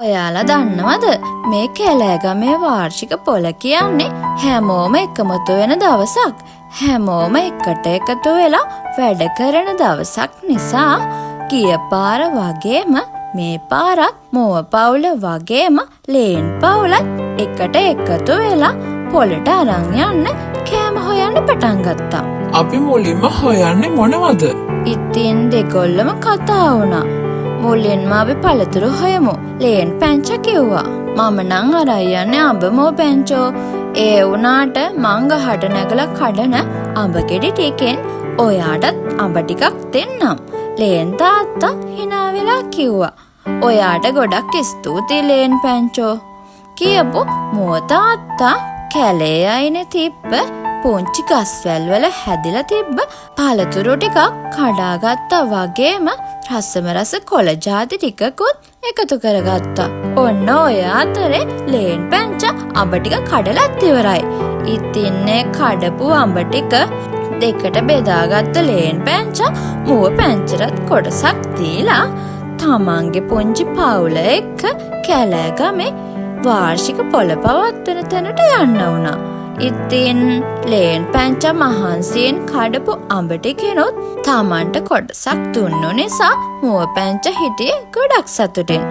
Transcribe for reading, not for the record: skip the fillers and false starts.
ඔයාලා දන්නවද මේ කැලෑගමේ වාර්ෂික පොල කියන්නේ හැමෝම එකමුතු වෙන දවසක්. හැමෝම එකට එකතු වෙලා වැඩ කරන දවසක් නිසා ගිය පාර වගේම මේ පාරත් මුව පවුල වගේම ලේන් පවුලත් එකට එකතු වෙලා පොලට අරන් යන්න කෑම හොයන්න පටන් ගත්තා. අපි මුලින්ම හොයන්නේ මොනවද? ඉතින් දෙගොල්ලම කතා වුණා. මුලින්ම අපි පළතුරු හොයමු. ලේන් පැංචා කිව්වා. මම නම් අරන් යන්නේ අඹ මෝ පැංචෝ. ඒ වුණාට මං ගහට නැගලා කඩන අඹ ගෙඩි ටිකෙන් ඔයාටත් අඹ ටිකක් දෙන්නම්. ලේන් තාත්තා hina වෙලා කිව්වා. ඔයාට ගොඩක් ස්තුතියි ලේන් පැංචෝ. කියපු මුව තාත්තා කැලේ අයිනේ තිබ්බ පුංචි ගස්වැල් වල හැදිලා තිබ්බ පළතුරු ටිකක් කඩාගත්තා වගේම රසම රස කොළ ජාති ටිකකුත් එකතු කරගත්තා. ඔන්න ඔය අතරේ ලේන් පැංචා අඹ ටික කඩලත් ඉවරයි. ඉතින් ඒ කඩපු අඹ ටික දෙකට බෙදාගත්ත ලේන් පැංචා මුව පැංචරත් කොටසක් දීලා තමන්ගේ පුංචි පවුල එක්ක කැලෑගමේ වාර්ෂික පොළ පවත්වන තැනට යන්න වුණා. ඉතින් ලේන් පැංචා මහන්සියෙන් කඩපු අඹ ටිකෙනුත් තමන්ට කොටසක් දුන්නු නිසා මුව පැංචා හිටියේ ගොඩක් සතුටින්.